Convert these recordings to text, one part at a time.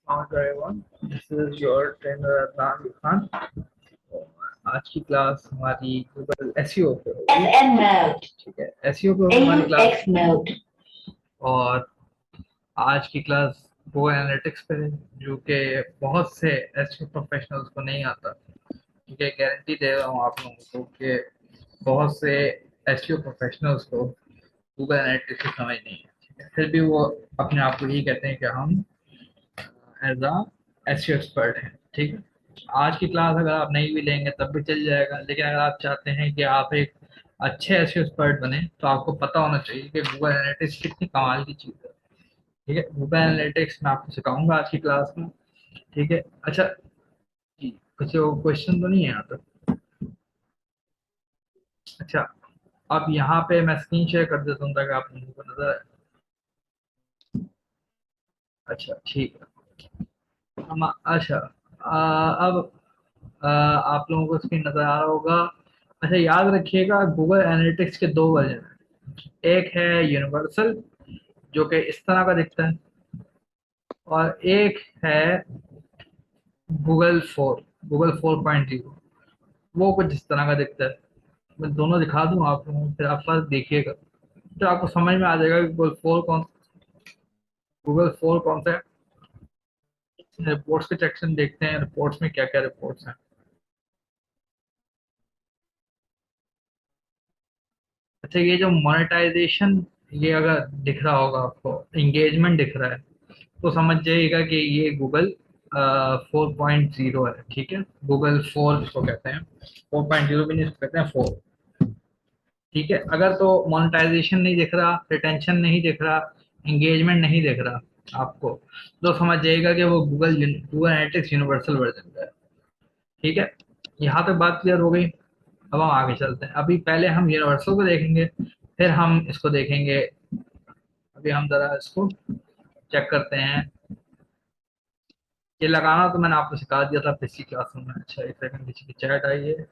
Hi everyone, this is your trainer Adnan Khan. आज की class हमारी गूगल एसईओ पे होगी। FN mode. ठीक है, एसईओ पे होगी हमारी क्लास। AX mode. और आज की क्लास गूगल एनालिटिक्स पे है, जो कि बहुत से एसईओ प्रोफेशनल्स को नहीं आता। ठीक है, गारंटी दे रहा हूँ आप लोगों को कि बहुत से एसईओ प्रोफेशनल्स को गूगल एनालिटिक्स की समझ नहीं है। ठीक है, फिर भी वो अपने आप को यही कहते हैं कि हम एज अ एसईओ एक्सपर्ट है। ठीक है, आज की क्लास अगर आप नहीं भी लेंगे तब भी चल जाएगा, लेकिन अगर आप चाहते हैं कि आप एक अच्छे एसईओ एक्सपर्ट बने तो आपको पता होना चाहिए कि गूगल एनालिटिक्स कितनी कमाल की चीज़ है। ठीक है, गूगल एनालिटिक्स मैं आपको सिखाऊंगा आज की क्लास में। ठीक है, अच्छा जी, कुछ क्वेश्चन तो नहीं है यहाँ पर? अच्छा, अब यहाँ पे मैं स्क्रीन शेयर कर देता हूँ ताकि आप लोगों को नजर आए। अच्छा ठीक है, हम अच्छा अब आप लोगों को स्क्रीन नजर आ रहा होगा। अच्छा, याद रखिएगा गूगल एनालिटिक्स के दो वर्जन हैं। एक है यूनिवर्सल, जो कि इस तरह का दिखता है, और एक है गूगल 4 वो कुछ इस तरह का दिखता है। मैं दोनों दिखा दूं आप लोगों को, फिर आप फर्क देखिएगा तो आपको समझ में आ जाएगा कि गूगल 4 कौन सा है। रिपोर्ट्स के सेक्शन देखते हैं, रिपोर्ट्स में क्या क्या रिपोर्ट्स हैं। अच्छा, ये जो मोनेटाइजेशन, ये अगर दिख रहा होगा आपको, एंगेजमेंट दिख रहा है, तो समझ जाइएगा कि ये गूगल 4.0 है। ठीक है, गूगल 4 इसको कहते हैं, 4.0 भी नहीं, इसको कहते हैं 4। ठीक है, अगर तो मोनेटाइजेशन नहीं दिख रहा, रिटेंशन नहीं दिख रहा, एंगेजमेंट नहीं दिख रहा आपको, तो समझ जाइएगा कि वो Google Google analytics universal version का है। ठीक है, यहाँ पे बात क्लियर हो गई। अब हम आगे चलते हैं। अभी पहले हम यूनिवर्सल को देखेंगे, फिर हम इसको देखेंगे। अभी हम जरा इसको चेक करते हैं। ये लगाना तो मैंने आपको सिखा दिया था पिछली क्लास में। अच्छा, एक सेकंड, किसी की चैट आई है।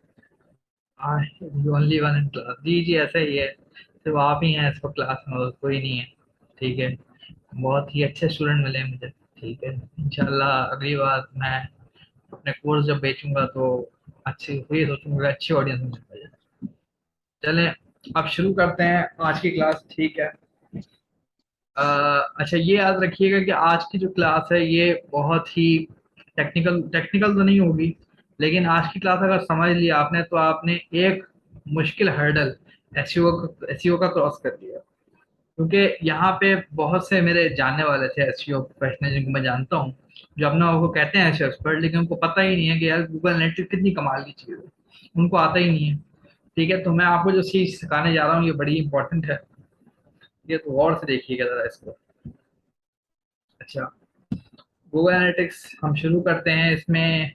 ओनली वन इन क्लास, जी जी ऐसा ही है, सिर्फ आप ही हैं इसको क्लास में और कोई नहीं है। ठीक है, बहुत ही अच्छे स्टूडेंट मिले हैं मुझे। ठीक है, इंशाल्लाह अगली बार मैं अपने कोर्स जब बेचूंगा तो अच्छी हुई सोचूंगा, अच्छी ऑडियंस मिल जाए। चलें, अब शुरू करते हैं आज की क्लास। ठीक है, अच्छा ये याद रखिएगा कि आज की जो क्लास है ये बहुत ही टेक्निकल टेक्निकल तो नहीं होगी, लेकिन आज की क्लास अगर समझ लिया आपने तो आपने एक मुश्किल हर्डल एसईओ का क्रॉस कर दिया। क्योंकि यहाँ पे बहुत से मेरे जानने वाले थे एसईओ प्रोफेशनल जिनको मैं जानता हूँ, जो अपना वो कहते हैं एसईओ एक्सपर्ट, लेकिन उनको पता ही नहीं है कि यार गूगल एनालिटिक्स कितनी कमाल की चीज़ है, उनको आता ही नहीं है। ठीक है, तो मैं आपको जो चीज़ सिखाने जा रहा हूँ ये बड़ी इंपॉर्टेंट है, ये तो गौर से देखिएगा जरा इसको। अच्छा, गूगल एनालिटिक्स हम शुरू करते हैं। इसमें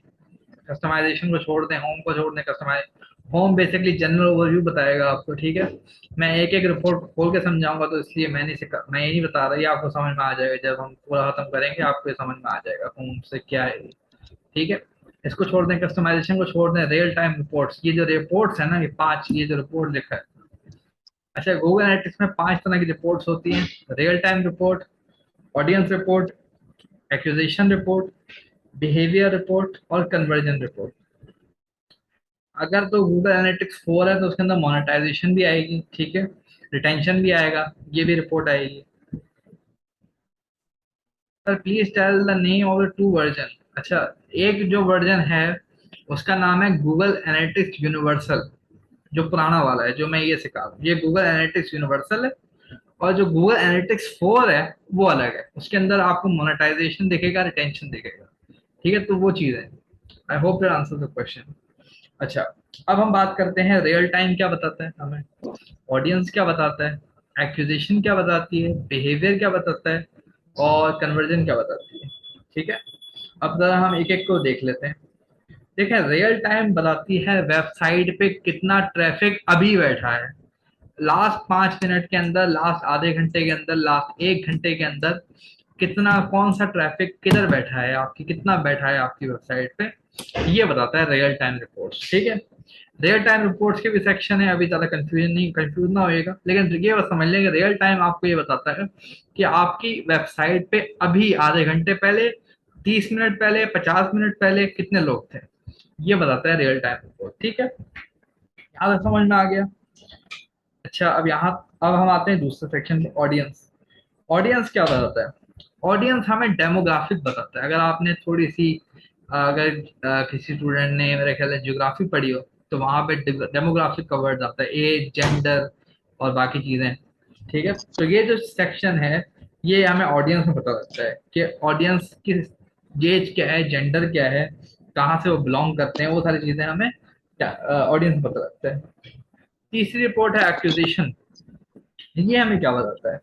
कस्टमाइजेशन को छोड़ दें, होम को छोड़ दें। Customise home basically general overview बताएगा आपको। ठीक है, मैं एक एक रिपोर्ट खोल के समझाऊंगा, तो इसलिए मैं ये नहीं बता रहा, ये आपको समझ में आ जाएगा जब हम पूरा खत्म करेंगे, आपको ये समझ में आ जाएगा होम से क्या है ये। ठीक है, इसको छोड़ दें, कस्टमाइजेशन को छोड़ दें। रियल टाइम रिपोर्ट्स, ये जो रिपोर्ट्स है ना, ये 5, ये जो रिपोर्ट लिखा है। अच्छा, गूगल एनालिटिक्स में 5 तरह की रिपोर्ट्स होती हैं: real time report, audience report, acquisition report, behaviour report और कन्वर्जन रिपोर्ट। अगर तो गूगल एनालिटिक्स 4 है तो उसके अंदर मोनेटाइजेशन भी आएगी। ठीक है, रिटेंशन भी आएगा, ये भी रिपोर्ट आएगी। Sir please tell the name of the two version. अच्छा, एक जो वर्जन है उसका नाम है गूगल एनालिटिक्स यूनिवर्सल, जो पुराना वाला है, जो मैं ये सिखा रहा हूँ, ये गूगल एनालिटिक्स यूनिवर्सल है। और जो गूगल एनालिटिक्स 4 है वो अलग है, उसके अंदर आपको मोनेटाइजेशन दिखेगा, रिटेंशन दिखेगा। ठीक है, तो वो चीज़ है। I hope that answer the question. अच्छा, अब हम बात करते हैं रियल टाइम क्या बताता है हमें, ऑडियंस क्या बताता है, एक्विजिशन क्या बताती है, बिहेवियर क्या बताता है, और कन्वर्जन क्या बताती है। ठीक है, अब जरा हम एक एक को देख लेते हैं। देखें, रियल टाइम बताती है वेबसाइट पे कितना ट्रैफिक अभी बैठा है, लास्ट 5 मिनट के अंदर, लास्ट आधे घंटे के अंदर, लास्ट 1 घंटे के अंदर कितना, कौन सा ट्रैफिक किधर बैठा है आपकी, कितना बैठा है आपकी वेबसाइट पे, ये बताता है रियल टाइम रिपोर्ट्स। ठीक है, रियल टाइम रिपोर्ट्स के भी सेक्शन है, अभी ज़्यादा कंफ्यूज ना होएगा, लेकिन ये बस समझ लेंगे रियल टाइम आपको ये बताता है कि आपकी वेबसाइट पे अभी आधे घंटे पहले 30 मिनट पहले, 50 मिनट पहले कितने लोग थे, ये बताता है रियल टाइम रिपोर्ट। ठीक है, यहाँ तक समझ में आ गया। अच्छा, अब हम आते हैं दूसरे सेक्शन में, ऑडियंस। ऑडियंस क्या बताता है? ऑडियंस हमें डेमोग्राफिक बताता है। अगर आपने थोड़ी सी अगर किसी स्टूडेंट ने मेरे ख्याल से ज्योग्राफी पढ़ी हो, तो वहां पे डेमोग्राफिक का वर्ड आता है, एज, जेंडर और बाकी चीजें। ठीक है, तो ये जो सेक्शन है, ये हमें ऑडियंस में पता लगता है कि ऑडियंस की एज क्या है, जेंडर क्या है, कहाँ से वो बिलोंग करते हैं, वो सारी चीजें हमें ऑडियंस में पता लगता है। तीसरी रिपोर्ट है एक्विजिशन। ये हमें क्या बताता है?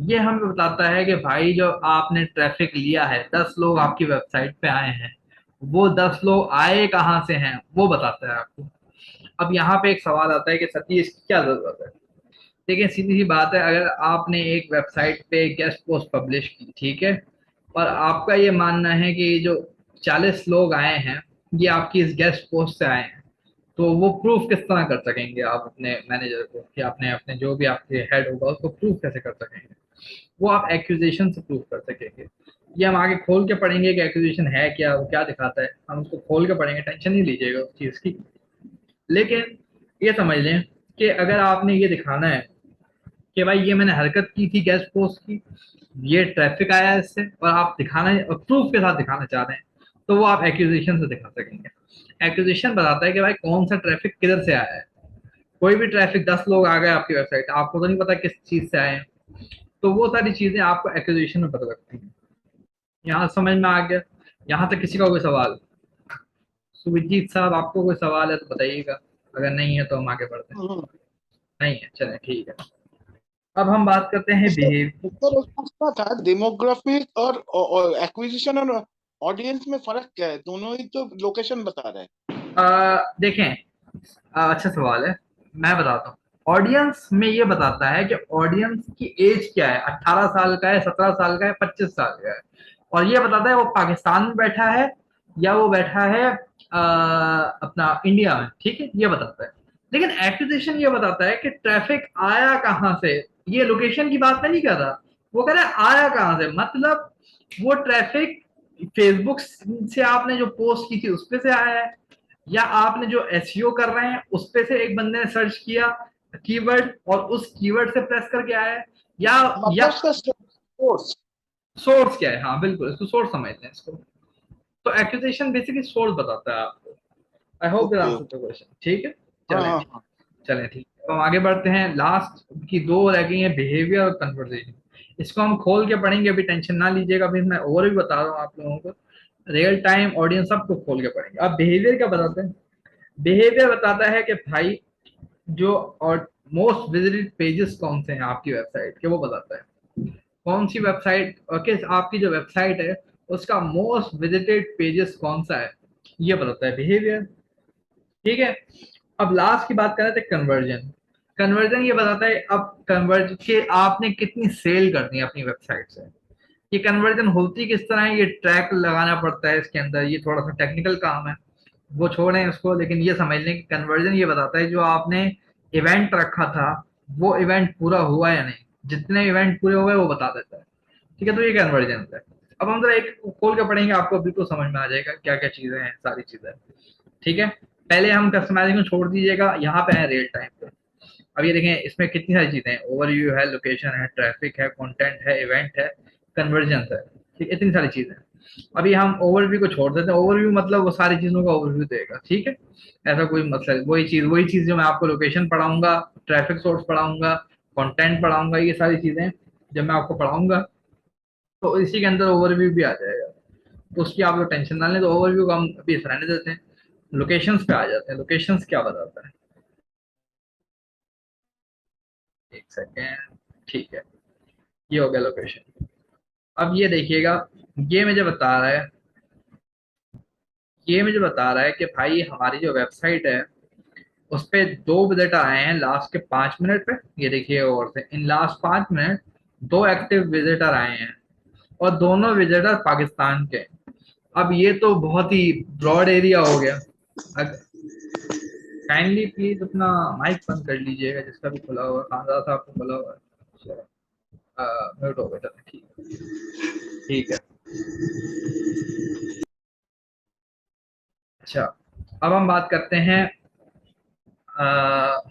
ये हमें बताता है कि भाई जो आपने ट्रैफिक लिया है, 10 लोग आपकी वेबसाइट पे आए हैं, वो 10 लोग आए कहाँ से हैं, वो बताता है आपको। अब यहाँ पे एक सवाल आता है कि सतीश की क्या जरूरत है? देखिए, सीधी सी बात है, अगर आपने एक वेबसाइट पे गेस्ट पोस्ट पब्लिश की, ठीक है, और आपका ये मानना है कि ये जो 40 लोग आए हैं, ये आपकी इस गेस्ट पोस्ट से आए हैं, तो वो प्रूफ किस तरह कर सकेंगे आप अपने मैनेजर को, कि आपने अपने जो भी आपके हेड होगा उसको प्रूफ कैसे कर सकेंगे? वो आप एक्यूजेशन से प्रूफ कर सकेंगे। ये हम आगे खोल के पढ़ेंगे कि एक्यूजेशन है क्या, वो क्या दिखाता है, हम उसको खोल के पढ़ेंगे, टेंशन नहीं लीजिएगा उस चीज़ की। लेकिन ये समझ लें कि अगर आपने ये दिखाना है कि भाई ये मैंने हरकत की थी गेस्ट पोस्ट की, ये ट्रैफिक आया है इससे, और आप दिखाना और प्रूफ के साथ दिखाना चाह रहे हैं, तो वो आप एक्यूजेशन से दिखा सकेंगे। एक्यूजेशन बताता है कि भाई कौन सा ट्रैफिक किधर से आया है। कोई भी ट्रैफिक, 10 लोग आ गए आपकी वेबसाइट, आपको तो नहीं पता किस चीज से आए हैं, तो वो सारी चीजें आपको एक्विजिशन में पता लगती हैं। यहाँ समझ में आ गया? यहाँ तक किसी का कोई सवाल? सुविजीत साहब, आपको कोई सवाल है तो बताइएगा, अगर नहीं है तो हम आगे बढ़ते हैं। हम्म। नहीं है, चलें ठीक है। अब हम बात करते हैं सर बिहेव। सर, उसमें क्या था, डेमोग्राफिक और एक्विजिशन और ऑडियंस में फर्क क्या है? दोनों ही तो लोकेशन बता रहे हैं। देखें, अच्छा सवाल है, मैं बताता हूँ। ऑडियंस में ये बताता है कि ऑडियंस की एज क्या है, 18 साल का है, 17 साल का है, 25 साल का है, और ये बताता है वो पाकिस्तान में बैठा है या वो बैठा है अपना इंडिया में। ठीक है, ये बताता है। लेकिन एक्विजिशन ये बताता है कि ट्रैफिक आया कहाँ से। ये लोकेशन की बात मैं नहीं कर रहा, वो कह रहा है आया कहाँ से, मतलब वो ट्रैफिक फेसबुक से आपने जो पोस्ट की थी उस पे से आया है, या आपने जो एसईओ कर रहे हैं उस पे से एक बंदे ने सर्च किया कीवर्ड और उस कीवर्ड से प्रेस करके आया है, या मतलब उसका सोर्स। सोर्स क्या है। हाँ बिल्कुल, इसको सोर्स समझते हैं इसको। तो एक्यूजेशन बेसिकली सोर्स बताता है आपको। I hope that okay. Answer the question. ठीक है, हाँ चलें हाँ ठीक। हाँ। चलें ठीक, तो हम आगे बढ़ते हैं। लास्ट की दो रह गई हैं, बिहेवियर और कन्वर्सेशन। इसको हम खोल के पढ़ेंगे, अभी टेंशन ना लीजिएगा, अभी मैं और भी बता रहा हूँ आप लोगों को, रियल टाइम ऑडियंस सबको खोल के पढ़ेंगे। अब बिहेवियर क्या बताते हैं? बिहेवियर बताता है कि भाई जो और मोस्ट विजिटेड पेजेस कौन से हैं आपकी वेबसाइट के, वो बताता है। कौन सी वेबसाइट और किस आपकी जो वेबसाइट है उसका मोस्ट विजिटेड पेजेस कौन सा है, ये बताता है बिहेवियर। ठीक है, अब लास्ट की बात करें तो कन्वर्जन। कन्वर्जन ये बताता है अब कन्वर्ज के आपने कितनी सेल करनी है अपनी वेबसाइट से। ये कन्वर्जन होती किस तरह है, ये ट्रैक लगाना पड़ता है इसके अंदर, ये थोड़ा सा टेक्निकल काम है, वो छोड़ें उसको। लेकिन ये समझ लें कि कन्वर्जन ये बताता है जो आपने इवेंट रखा था, वो इवेंट पूरा हुआ या नहीं, जितने इवेंट पूरे हुए वो बता देता है। ठीक है, तो ये कन्वर्जन है। अब हम जरा एक खोल के पढ़ेंगे, आपको बिल्कुल समझ में आ जाएगा क्या क्या चीजें हैं, सारी चीजें। ठीक है, पहले हम कस्टमाइजिंग को छोड़ दीजिएगा, यहाँ पे है रियल टाइम पे। अब ये देखें, इसमें कितनी सारी चीजें हैं, ओवरव्यू है, लोकेशन है, ट्रैफिक है, कंटेंट है, इवेंट है, कन्वर्जन है। ठीक, इतनी सारी चीजें हैं। अभी हम ओवरव्यू को छोड़ देते हैं, ओवरव्यू मतलब वो सारी चीजों का ओवरव्यू देगा। ठीक है, ऐसा कोई मतलब वही चीज जो मैं आपको लोकेशन पढ़ाऊंगा, ट्रैफिक सोर्स पढ़ाऊंगा, कंटेंट पढ़ाऊंगा, ये सारी चीजें जब मैं आपको पढ़ाऊंगा तो इसी के अंदर ओवरव्यू भी आ जाएगा। तो उसकी आप लोग टेंशन ना लें, तो ओवरव्यू का हम अभी रहने देते हैं। लोकेशंस पे आ जाते हैं। लोकेशंस क्या बताता है? एक सेकेंड। ठीक है, ये हो गया लोकेशन। अब ये देखिएगा, ये मुझे बता रहा है ये मुझे बता रहा है कि भाई हमारी जो वेबसाइट है उस पे 2 विजिटर आए हैं लास्ट के 5 मिनट पे। ये देखिए, और से in last 5 minute 2 active visitor आए हैं, और दोनों विजिटर पाकिस्तान के। अब ये तो बहुत ही ब्रॉड एरिया हो गया। काइंडली प्लीज अपना माइक बंद कर लीजिएगा, जिसका भी खुला हुआ, खानदार साहब को खुला हुआ है, म्यूट हो गया। चलो ठीक है, ठीक है। अब हम बात करते हैं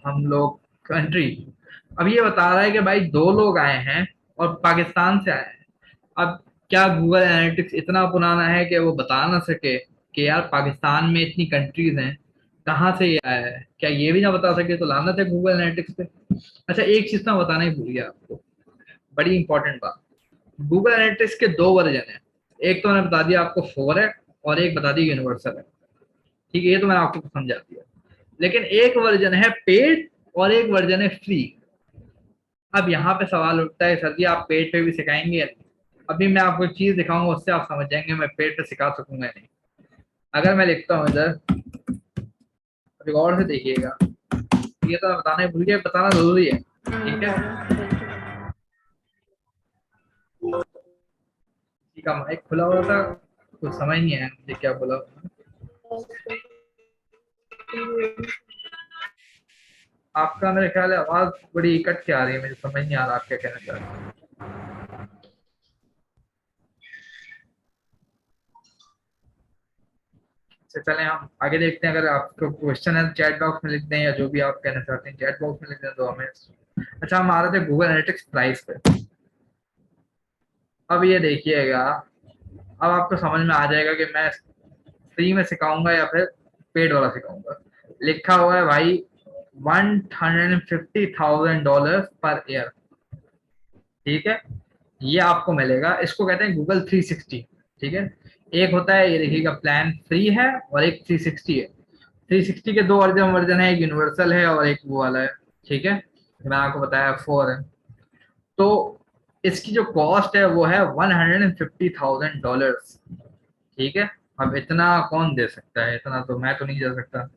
हम लोग कंट्री। अब ये बता रहा है कि भाई दो लोग आए हैं और पाकिस्तान से आए हैं। अब क्या गूगल एनालिटिक्स इतना पुराना है कि वो बता ना सके कि यार पाकिस्तान में इतनी कंट्रीज हैं, कहाँ से ये आया है? क्या ये भी ना बता सके? तो लानत है गूगल एनालिटिक्स पे। अच्छा, एक चीज तो मैं बताना ही भूल गया आपको, बड़ी इंपॉर्टेंट बात। गूगल एनालिटिक्स के दो वर्जन है। एक तो मैंने बता दिया आपको, 4 है, और एक बता दी यूनिवर्सल है। ठीक है, ये तो मैंने आपको समझा दिया। लेकिन एक वर्जन है पेड और एक वर्जन है फ्री। अब यहाँ पे सवाल उठता है, सर जी आप पेड पे भी सिखाएंगे या नहीं? अभी मैं आपको एक चीज दिखाऊंगा, उससे आप समझ जाएंगे मैं पेड पे सिखा सकूंगा या नहीं। अगर मैं लिखता हूँ इधर, रिकॉर्ड से देखिएगा, ये तो मैं बताना ही भूल गया, बताना जरूरी है। ठीक है, किसी का माइक खुला हुआ था, कुछ समझ नहीं आया मुझे क्या बोला। आपका मेरे ख्याल है आवाज बड़ी कट के आ रही है, मुझे समझ नहीं आ रहा आप क्या कहना चाह रहे हैं। अच्छा, चलें हम आगे देखते हैं। अगर आपको क्वेश्चन है चैट बॉक्स में लिख दें, या जो भी आप कहना चाहते हैं चैट बॉक्स में लिख दें तो हमें। अच्छा, हम आ रहे थे गूगल एनालिटिक्स प्राइस पे। अब ये देखिएगा, अब आपको समझ में आ जाएगा कि मैं फ्री में सिखाऊंगा या फिर पेड वाला सिखाऊंगा। लिखा हुआ है भाई $150,000 पर ईयर। ठीक है, ये आपको मिलेगा, इसको कहते हैं गूगल 360। ठीक है, एक होता है ये देखिएगा प्लान फ्री है, और एक 360 है। 360 के दो वर्जन वर्जन है, एक यूनिवर्सल है और एक वो वाला है। ठीक है, मैंने आपको बताया 4 है। तो इसकी जो कॉस्ट है वो है $150,000। ठीक है, अब इतना कौन दे सकता है? इतना तो मैं तो नहीं दे सकता।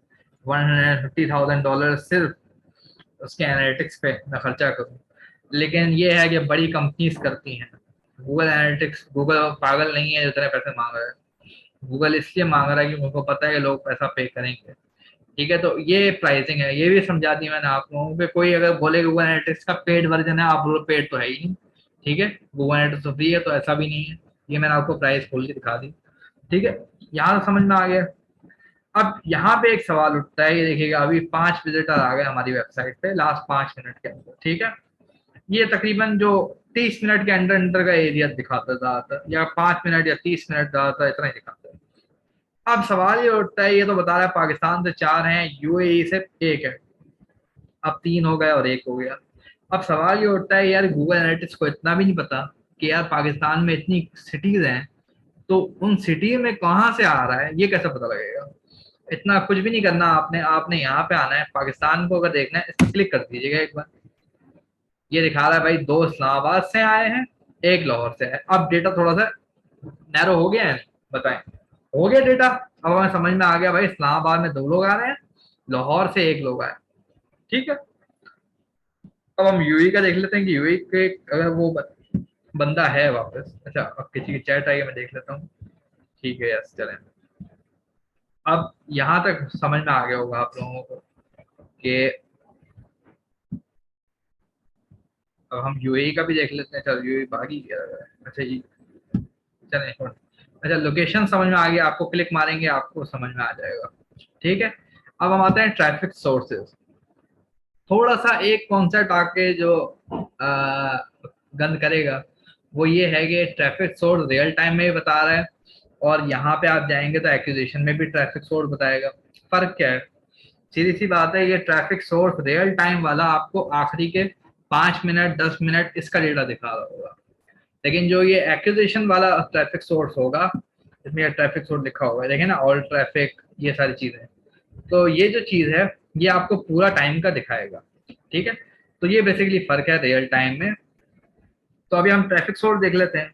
$150,000 सिर्फ उसके एनालिटिक्स पे मैं खर्चा करूँ। लेकिन ये है कि बड़ी कंपनीज करती हैं। गूगल एनालिटिक्स, गूगल पागल नहीं है जो इतने पैसे मांग रहा है। गूगल इसलिए मांग रहा है कि उनको पता है कि लोग पैसा पे करेंगे। ठीक है, तो ये प्राइसिंग है, ये भी समझा दी मैंने आप लोगों को। कोई अगर बोले गूगल एनालिटिक्स का पेड वर्जन है, आप बोलो पेड तो है ही नहीं। ठीक है, गूगल एनालिटिक्स तो फ्री है, तो ऐसा भी नहीं है। ये मैंने आपको प्राइस खोल के दिखा दी। ठीक है, यहाँ समझ में आ गया। अब यहाँ पे एक सवाल उठता है, ये देखिएगा अभी 5 विजिटर आ गए हमारी वेबसाइट पे लास्ट 5 मिनट के अंदर। ठीक है, ये तकरीबन जो 30 मिनट के अंदर अंदर का एरिया दिखाता था, या 5 मिनट या 30 मिनट ज्यादातर इतना ही दिखाता है। अब सवाल ये उठता है, ये तो बता रहा है पाकिस्तान से 4 हैं, यूएई से 1 है। अब 3 हो गए और 1 हो गया। अब सवाल ये उठता है, यार गूगल एनालिटिक्स को इतना भी नहीं पता कि यार पाकिस्तान में इतनी सिटीज हैं, तो उन सिटी में कहाँ से आ रहा है ये कैसे पता लगेगा? इतना कुछ भी नहीं करना आपने, आपने यहाँ पे आना है, पाकिस्तान को अगर देखना है इस पर क्लिक कर दीजिएगा एक बार। ये दिखा रहा है भाई 2 इस्लामाबाद से आए हैं, 1 लाहौर से है। अब डेटा थोड़ा सा नैरो हो गया है, बताएं? हो गया डेटा। अब हमें समझ में आ गया भाई इस्लामाबाद में 2 लोग आ रहे हैं, लाहौर से 1 लोग आए। ठीक है, अब हम यूएई का देख लेते हैं कि यूएई के अगर वो बंदा है वापस। अच्छा, अब किसी की चैट आई है, मैं देख लेता हूँ। ठीक है, यस, चलें। अब यहाँ तक समझ में आ गया होगा आप लोगों को कि अब हम यूएई का भी देख लेते हैं। चल, यूएई बाकी क्या है? अच्छा जी, चलें एक मिनट। अच्छा, लोकेशन समझ में आ गया, आपको क्लिक मारेंगे आपको समझ में आ जाएगा। ठीक है, अब हम आते हैं ट्रैफिक सोर्सेज। थोड़ा सा एक कॉन्सेप्ट आके जो गंद करेगा वो ये है कि ट्रैफिक सोर्स रियल टाइम में ही बता रहा है, और यहाँ पे आप जाएंगे तो एक्विजिशन में भी ट्रैफिक सोर्स बताएगा। फर्क क्या है? सीधी सी बात है, ये ट्रैफिक सोर्स रियल टाइम वाला आपको आखिरी के 5 मिनट 10 मिनट इसका डेटा दिखा रहा होगा। लेकिन जो ये एक्विजिशन वाला ट्रैफिक सोर्स होगा, इसमें ट्रैफिक सोर्स लिखा होगा, देखें ना, ऑल ट्रैफिक, ये सारी चीजें। तो ये जो चीज है ये आपको पूरा टाइम का दिखाएगा। ठीक है, तो ये बेसिकली फर्क है रियल टाइम में। तो अभी हम ट्रैफिक सोर्स देख लेते हैं।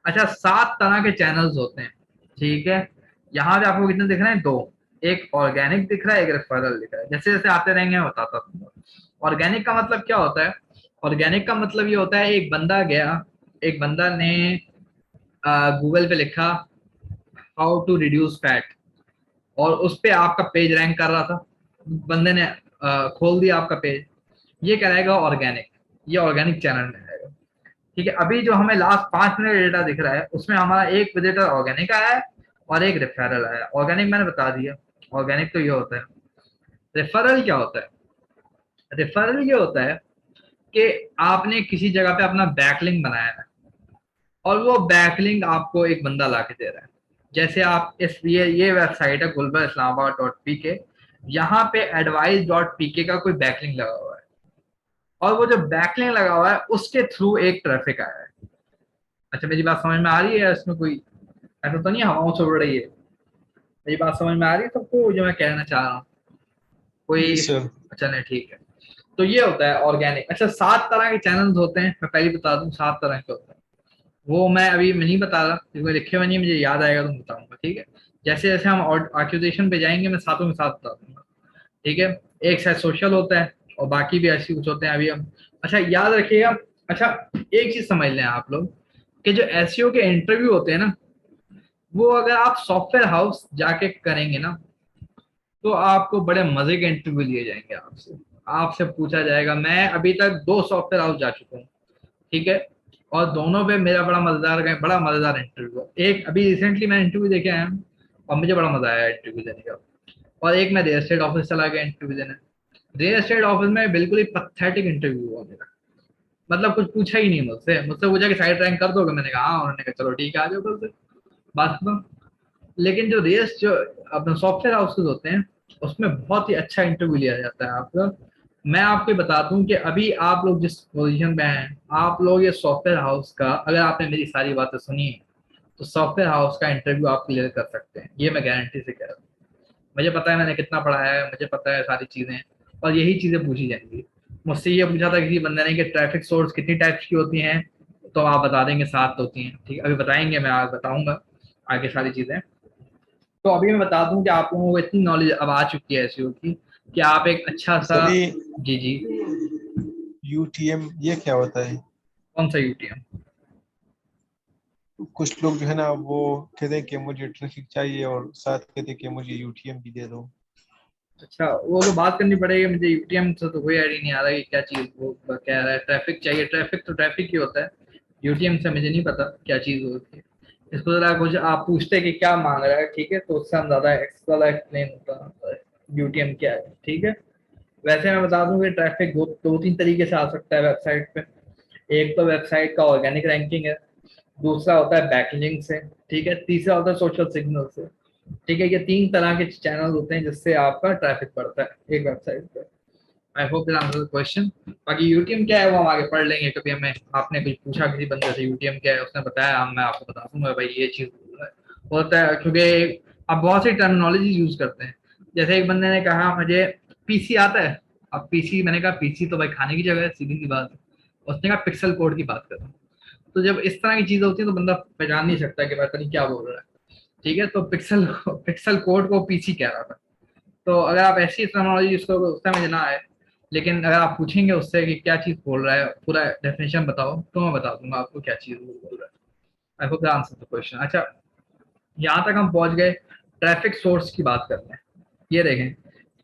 अच्छा, 7 तरह के चैनल्स होते हैं। ठीक है, यहाँ पे आपको कितने दिख रहे हैं? 2। एक ऑर्गेनिक दिख रहा है, एक रेफरल दिख रहा है। जैसे जैसे आते रहेंगे मैं बताता हूँ। ऑर्गेनिक का मतलब क्या होता है? ऑर्गेनिक का मतलब ये होता है, एक बंदा गया, एक बंदा ने गूगल पे लिखा हाउ टू रिड्यूस फैट, और उस पे आपका पेज रैंक कर रहा था। बंदे ने खोल दिया आपका पेज, ये कहलाएगा ऑर्गेनिक। ये ऑर्गेनिक चैनल में आएगा। ठीक है, अभी जो हमें लास्ट 5 मिनट डेटा दिख रहा है उसमें हमारा एक विजिटर ऑर्गेनिक आया है और एक रेफरल आया है। ऑर्गेनिक मैंने बता दिया। ऑर्गेनिक तो ये होता है। रेफरल क्या होता है? रेफरल ये होता है कि आपने किसी जगह पे अपना बैकलिंक बनाया है और वो बैकलिंक आपको एक बंदा ला के दे रहा है। जैसे आप इस ये वेबसाइट है गुलबर इस्लामाबाद डॉट पी के, यहाँ पे एडवाइस डॉट पी के का कोई बैकलिंक लगा हुआ है और वो जो बैकलिंक लगा हुआ है उसके थ्रू एक ट्रैफिक आया है। अच्छा मेरी बात समझ में आ रही है? इसमें कोई ऐसा तो नहीं हवाओं से उड़ रही है? मेरी बात समझ में आ रही है सबको जो मैं कहना चाह रहा हूँ? कोई यस सर। अच्छा नहीं, ठीक है। तो ये होता है ऑर्गेनिक। अच्छा 7 तरह के चैनल्स होते हैं, मैं पहले बता दूं 7 तरह के होते हैं। वो मैं अभी नहीं बता रहा क्योंकि लिखे हुए नहीं, मुझे याद आएगा तो बताऊंगा, ठीक है। जैसे जैसे हम एक्यूजेशन पे जाएंगे मैं सातों के साथ बता दूंगा, ठीक है। एक शायद सोशल होता है और बाकी भी ऐसे कुछ होते हैं अभी हम। अच्छा याद रखिएगा। अच्छा एक चीज समझ लें आप लोग कि जो एसईओ के इंटरव्यू होते हैं ना, वो अगर आप सॉफ्टवेयर हाउस जाके करेंगे ना तो आपको बड़े मजे के इंटरव्यू लिए जाएंगे आपसे। आपसे पूछा जाएगा, मैं अभी तक 2 सॉफ्टवेयर हाउस जा चुका हूँ, ठीक है, और दोनों पे मेरा बड़ा मजेदार इंटरव्यू। एक अभी रिसेंटली मैं इंटरव्यू देके आया हूँ और मुझे बड़ा मजा आया इंटरव्यू देने का। और एक मैं रियल एस्टेट ऑफिस चला गया इंटरव्यू देने। रियल एस्टेट ऑफिस में बिल्कुल ही पथेटिक इंटरव्यू हुआ मेरा। मतलब कुछ पूछा ही नहीं मुझसे, मुझसे पूछा कि साइड रैंक कर दोगे, मैंने कहा हाँ, उन्होंने कहा चलो ठीक है आ जाओ कल से, बात खत्म। लेकिन जो रेस जो अपने सॉफ्टवेयर हाउसेज होते हैं उसमें बहुत ही अच्छा इंटरव्यू लिया जाता है आपका। मैं आपको बता दूं कि अभी आप लोग जिस पोजीशन पे हैं, आप लोग ये सॉफ्टवेयर हाउस का, अगर आपने मेरी सारी बातें सुनी है तो सॉफ्टवेयर हाउस का इंटरव्यू आप क्लियर कर सकते हैं, ये मैं गारंटी से कह रहा हूँ। मुझे पता है मैंने कितना पढ़ाया है, मुझे पता है सारी चीजें, और यही चीजें पूछी जाएंगी। मुझसे ये पूछा था किसी बंदे ने कि ट्रैफिक सोर्स कितनी टाइप्स की होती हैं, तो आप बता देंगे 7 होती हैं, ठीक है, अभी बताएंगे, मैं आज बताऊंगा आगे सारी चीजें। तो अभी मैं बता दूं कि आप लोगों को इतनी नॉलेज अब आ चुकी है एसईओ की कि आप एक अच्छा सा। सर ये जी जी। यूटीएम ये क्या होता है? कौन सा यूटीएम? कुछ लोग जो है ना वो कहते हैं कि मुझे ट्रैफिक चाहिए और साथ कहते हैं कि मुझे यूटीएम भी दे दो। अच्छा वो तो बात करनी पड़ेगी, मुझे यूटीएम से तो कोई आइडिया नहीं आ रहा कि क्या चीज़ वो कह रहा है। ट्रैफिक चाहिए, ट्रैफिक तो ट्रैफिक ही होता है, यूटीएम से मुझे नहीं पता क्या चीज़ होती है। इसको जरा कुछ आप पूछते कि क्या मांग रहा है, ठीक है, तो उससे हम ज़्यादा एक्सप्लेन होता है यूटीएम क्या है, ठीक है। वैसे मैं बता दूं कि ट्रैफिक दो तीन तरीके से आ सकता है वेबसाइट पे। एक तो वेबसाइट का ऑर्गेनिक रैंकिंग है, दूसरा होता है बैकलिंक से, ठीक है, तीसरा होता है सोशल सिग्नल से, ठीक है। ये 3 तरह के चैनल होते हैं जिससे आपका ट्रैफिक बढ़ता है एक वेबसाइट पे। I hope that answer the question. बाकी यूटीएम क्या है वो हम आगे पढ़ लेंगे कभी। हमें आपने कुछ पूछा किसी बंदे से यूटीएम क्या है, उसने बताया, हम मैं आपको बता दूंगा भाई ये चीज होता है, क्योंकि आप बहुत सी टर्मिनोलॉजी यूज करते हैं। जैसे एक बंदे ने कहा मुझे पीसी आता है। अब पीसी, मैंने कहा पीसी तो भाई खाने की जगह है, सीधी सी बात है। उसने कहा पिक्सल कोड की बात कर रहा हूँ। तो जब इस तरह की चीज होती है तो बंदा पहचान नहीं सकता कि पता नहीं क्या बोल रहा है, ठीक है। तो पिक्सल पिक्सल कोड को पीसी कह रहा था। तो अगर आप ऐसी टर्मिनोलॉजी यूज करोगे उससे मुझे ना आए, लेकिन अगर आप पूछेंगे उससे कि क्या चीज बोल रहा है, पूरा डेफिनेशन बताओ, तो मैं बता दूंगा आपको क्या चीज वो बोल रहा है। I hope that answer the question. अच्छा यहाँ तक हम पहुंच गए, ट्रैफिक सोर्स की बात करते हैं। ये देखें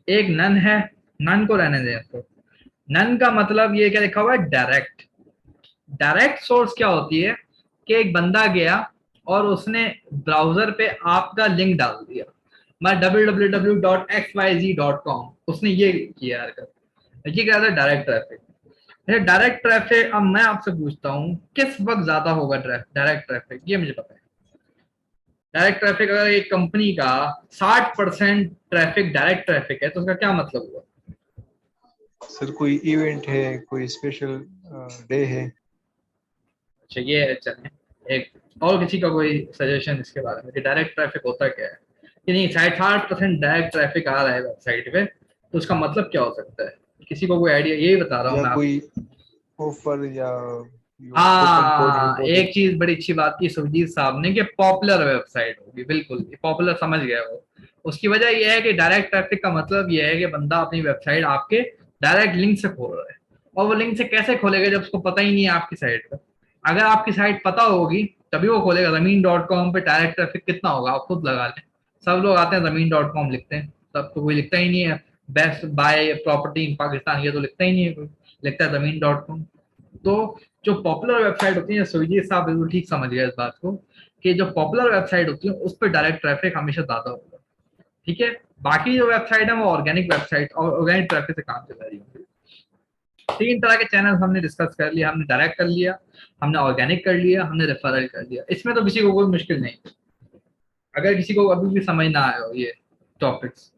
एक नन है, नन को रहने दें इसको। नन का मतलब ये क्या लिखा हुआ है, डायरेक्ट। डायरेक्ट सोर्स क्या होती है कि एक बंदा गया और उसने ब्राउजर पे आपका लिंक डाल दिया, मैं www.xyz.com, उसने ये किया हरकत, ये क्या था, डायरेक्ट ट्रैफिक। डायरेक्ट ट्रैफिक, अब मैं आपसे पूछता हूँ किस वक्त ज्यादा होगा डायरेक्ट ट्रैफिक, ये मुझे पता है। डायरेक्ट ट्रैफिक अगर एक कंपनी का 60% ट्रैफिक डायरेक्ट ट्रैफिक है तो उसका क्या मतलब हुआ? सर कोई इवेंट है, कोई स्पेशल डे है? अच्छा ये चलें, एक और किसी का कोई सजेशन इसके बारे में कि डायरेक्ट ट्रैफिक होता क्या है? कि नहीं 60% डायरेक्ट ट्रैफिक आ रहा है वेबसाइट पे तो उसका मतलब क्या हो सकता है? किसी को कोई आइडिया? यही बता रहा हूँ या मैं आपको। कोई ऑफर या कूपन कोड है हाँ वो दे? एक चीज बड़ी अच्छी बात की सुरजीत साहब ने कि पॉपुलर वेबसाइट होगी, बिल्कुल पॉपुलर समझ गया वो। उसकी वजह यह है कि डायरेक्ट ट्रैफिक का मतलब यह है कि बंदा अपनी वेबसाइट आपके डायरेक्ट लिंक से खोल रहा है। और वो लिंक से कैसे खोलेगा जब उसको पता ही नहीं है आपकी साइट का? अगर आपकी साइट पता होगी तभी वो खोलेगा। ज़मीन.com पे डायरेक्ट ट्रैफिक कितना होगा आप खुद लगा लें। सब लोग आते हैं ज़मीन.com लिखते हैं, तब तो कोई लिखता ही नहीं है best buy property in Pakistan, ये तो लिखता ही नहीं है कोई, लिखता है ज़मीन.com। तो जो पॉपुलर वेबसाइट होती है, सुरजीत साहब बिल्कुल ठीक समझ गए इस बात को कि जो पॉपुलर वेबसाइट होती है उस पर डायरेक्ट ट्रैफिक हमेशा ज्यादा होगा, ठीक है। बाकी जो वेबसाइट है वो ऑर्गेनिक वेबसाइट और ऑर्गेनिक ट्रैफिक से काम चला रही है। 3 तरह के चैनल हमने डिस्कस कर लिया, हमने डायरेक्ट कर लिया, हमने ऑर्गेनिक कर लिया, हमने रेफरल कर लिया। इसमें तो किसी को कोई मुश्किल नहीं। अगर किसी को अभी भी समझ ना आए हो ये टॉपिक्स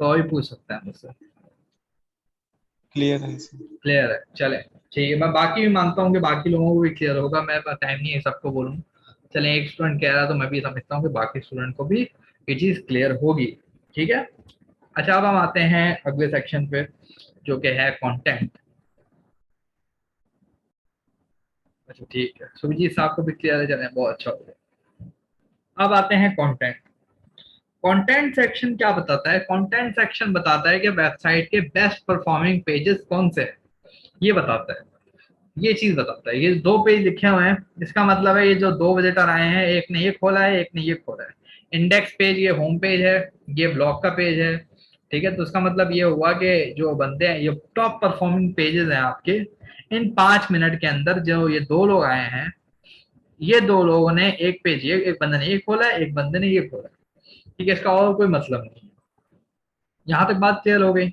तो अभी पूछ सकता है मुझसे। क्लियर है सर। क्लियर है, चले ठीक है। मैं बाकी भी मानता हूँ कि बाकी लोगों को भी क्लियर होगा, मेरे पास टाइम नहीं है सबको बोलूँ। चले, एक स्टूडेंट कह रहा है तो मैं भी समझता हूँ कि बाकी स्टूडेंट को भी ये चीज़ क्लियर होगी। ठीक है। अच्छा, अब हम आते हैं अगले सेक्शन पे जो कि है कंटेंट। अच्छा ठीक है, सुखजीत साहब को भी क्लियर है, चले बहुत अच्छा हो गया। अब आते हैं कंटेंट। कंटेंट सेक्शन क्या बताता है? कंटेंट सेक्शन बताता है कि वेबसाइट के बेस्ट परफॉर्मिंग पेजेस कौन से हैं, ये बताता है। ये चीज बताता है। ये 2 पेज लिखे हुए हैं, इसका मतलब है ये जो 2 विजिटर आए हैं, एक ने ये खोला है, एक ने ये खोला है। इंडेक्स पेज ये होम पेज है, ये ब्लॉग का पेज है। ठीक है, तो इसका मतलब ये हुआ कि जो बंदे हैं, ये टॉप परफॉर्मिंग पेजेस हैं आपके। इन 5 मिनट के अंदर जो ये 2 लोग आए हैं, ये 2 लोगों ने एक पेज, ये एक बंदे ने ये खोला है, एक बंदे ने ये खोला है। ठीक है, इसका और कोई मतलब नहीं है। यहाँ तक बात क्लियर हो गई।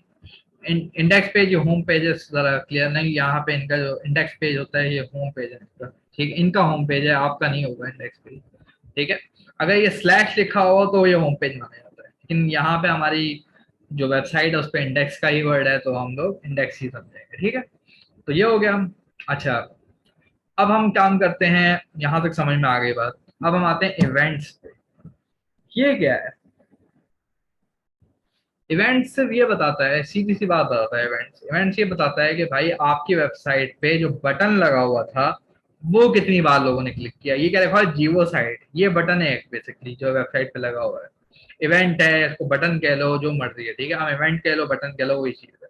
इंडेक्स पेज, ये होम पेजेस जरा क्लियर नहीं, यहाँ पे इनका जो इंडेक्स पेज होता है ये होम पेज है इनका। ठीक है, इनका होम पेज है, आपका नहीं होगा इंडेक्स पेज। ठीक है, अगर ये स्लैश लिखा हो तो ये होम पेज माना जाता है, लेकिन यहाँ पे हमारी जो वेबसाइट है उस पर इंडेक्स का ही वर्ड है तो हम लोग इंडेक्स ही समझेंगे। ठीक है, तो ये हो गया। अच्छा, अब हम काम करते हैं, यहाँ तक समझ में आ गई बात। अब हम आते हैं इवेंट्स पे। ये क्या है? इवेंट्स सिर्फ ये बताता है, सीधी सी बात बताता है। इवेंट्स ये बताता है कि भाई आपकी वेबसाइट पे जो बटन लगा हुआ था वो कितनी बार लोगों ने क्लिक किया। ये क्या देखा, जियो साइट, ये बटन है बेसिकली जो वेबसाइट पे लगा हुआ है। इवेंट है, इसको बटन कह लो, जो मर्जी है। ठीक है, हम इवेंट कह लो, बटन कह लो, वही चीज है।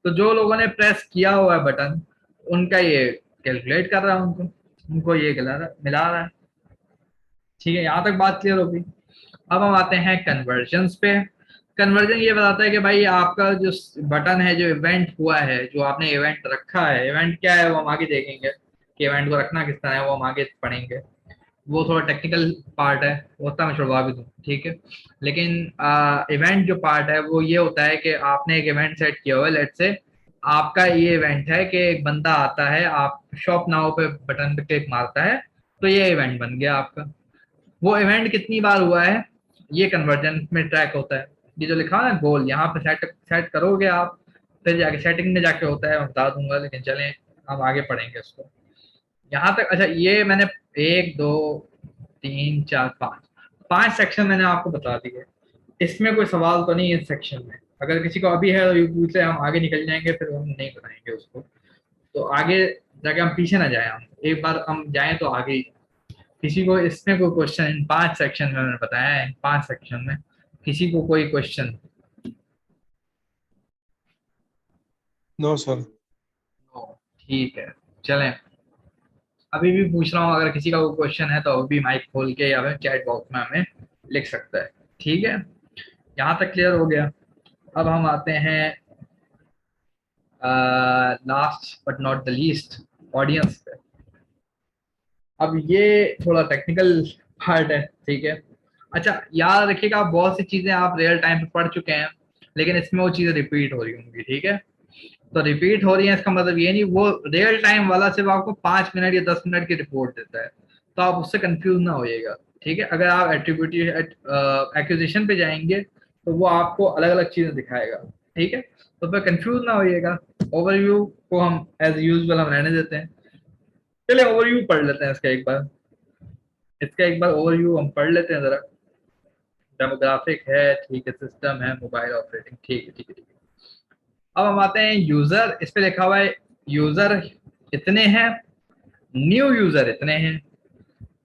तो जो लोगों ने प्रेस किया हुआ है बटन, उनका ये कैलकुलेट कर रहा है, उनको उनको ये मिला रहा है। ठीक है, यहाँ तक बात क्लियर होगी। अब हम आते हैं कन्वर्जन्स पे। कन्वर्जन ये बताता है कि भाई आपका जो बटन है, जो इवेंट हुआ है, जो आपने इवेंट रखा है, इवेंट क्या है वो हम आगे देखेंगे कि इवेंट को रखना किस तरह है, वो हम आगे पढ़ेंगे। वो थोड़ा टेक्निकल पार्ट है, वो होता मैं छुड़वा भी दूँ। ठीक है, लेकिन इवेंट जो पार्ट है वो ये होता है कि आपने एक इवेंट सेट किया हुआ है। लेट्स से आपका ये इवेंट है कि एक बंदा आता है, आप शॉप नाउ पे बटन पे क्लिक मारता है, तो ये इवेंट बन गया आपका। वो इवेंट कितनी बार हुआ है ये कन्वर्जन में ट्रैक होता है। ये जो लिखा है ना गोल, यहाँ पे सेट सेट करोगे आप, फिर जाके सेटिंग में जाके होता है, मैं बता दूंगा, लेकिन चलें हम आगे पढ़ेंगे उसको। यहाँ तक अच्छा, ये मैंने 1 2 3 4 5 5 सेक्शन मैंने आपको बता दिए। इसमें कोई सवाल तो नहीं है इस सेक्शन में? अगर किसी को अभी है तो ये पूछ ले, हम आगे निकल जाएंगे, फिर हम नहीं बनाएंगे उसको। तो आगे जाके हम पीछे ना जाए, हम एक बार हम जाएं तो आगे ही। किसी को इसमें कोई क्वेश्चन, इन 5 सेक्शन में मैंने बताया है, इन 5 सेक्शन में किसी को कोई क्वेश्चन? No sir. ठीक है, चलें। अभी भी पूछ रहा हूँ, अगर किसी का कोई क्वेश्चन है तो अभी माइक खोल के या फिर चैट बॉक्स में हमें लिख सकता है। ठीक है, यहाँ तक क्लियर हो गया। अब हम आते हैं last but not the least, audience पे। अब ये थोड़ा टेक्निकल पार्ट है। ठीक है, अच्छा याद रखिएगा, बहुत सी चीजें आप रियल टाइम पे पढ़ चुके हैं, लेकिन इसमें वो चीजें रिपीट हो रही होंगी। ठीक है, तो रिपीट हो रही है इसका मतलब ये नहीं, वो रियल टाइम वाला सिर्फ आपको 5 मिनट या 10 मिनट की रिपोर्ट देता है, तो आप उससे कंफ्यूज ना होइएगा। ठीक है, अगर आप एट्रीब्यूट एक्विजिशन पे जाएंगे तो वो आपको अलग अलग चीजें दिखाएगा। ठीक है, तो फिर कंफ्यूज ना होइएगा। ओवरव्यू को हम एज यूजुअल हम रहने देते हैं। चलिए ओवरव्यू पढ़ लेते हैं इसका एक बार ओवरव्यू हम पढ़ लेते हैं जरा। डेमोग्राफिक है, ठीक है, सिस्टम है, मोबाइल ऑपरेटिंग, ठीक है ठीक है ठीक है। अब हम आते हैं यूजर। इस पे लिखा हुआ है यूजर इतने हैं, न्यू यूजर इतने हैं।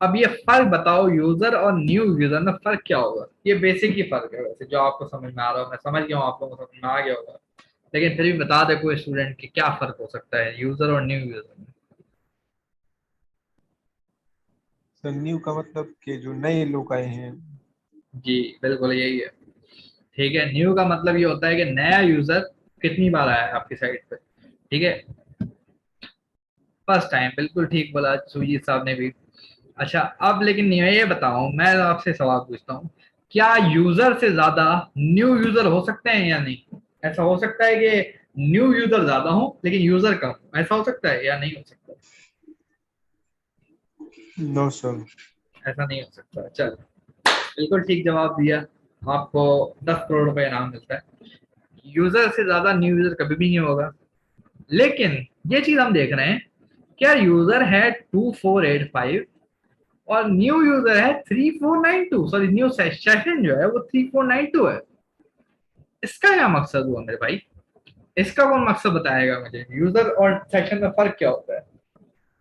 अब ये फर्क बताओ, यूजर और न्यू यूजर में फर्क क्या होगा? ये बेसिक ही फर्क है वैसे, जो आपको समझ में आ रहा हो, मैं समझ गया हूँ आप लोगों को समझ में आ गया होगा, लेकिन फिर भी बता दे कोई स्टूडेंट की क्या फर्क हो सकता है यूजर और न्यू यूजर में। सर न्यू का मतलब कि जो नए लोग आए हैं। जी बिल्कुल यही है। ठीक है, न्यू का मतलब ये होता है कि नया यूजर कितनी बार आया है आपकी साइट पे। ठीक है, फर्स्ट टाइम, बिल्कुल ठीक बोला सुजीत साहब ने भी। अच्छा, अब लेकिन ये बताओ, मैं आपसे सवाल पूछता हूँ, क्या यूजर से ज्यादा न्यू यूजर हो सकते हैं या नहीं? ऐसा हो सकता है कि न्यू यूजर ज्यादा हो लेकिन यूजर कम हो, ऐसा हो सकता है या नहीं हो सकता? No sir. ऐसा नहीं हो सकता। चल, बिल्कुल ठीक जवाब दिया। आपको 10 करोड़ रुपए इनाम मिलता है। यूजर से ज्यादा न्यू यूजर कभी भी नहीं होगा। लेकिन ये चीज हम देख रहे हैं, क्या यूजर है 2485 और न्यू यूजर है 3492, सॉरी न्यू सेशन जो है वो 3492 है। इसका क्या मकसद हुआ मेरे भाई? इसका कौन मकसद बताएगा मुझे? यूजर और सेशन में फर्क क्या होता है?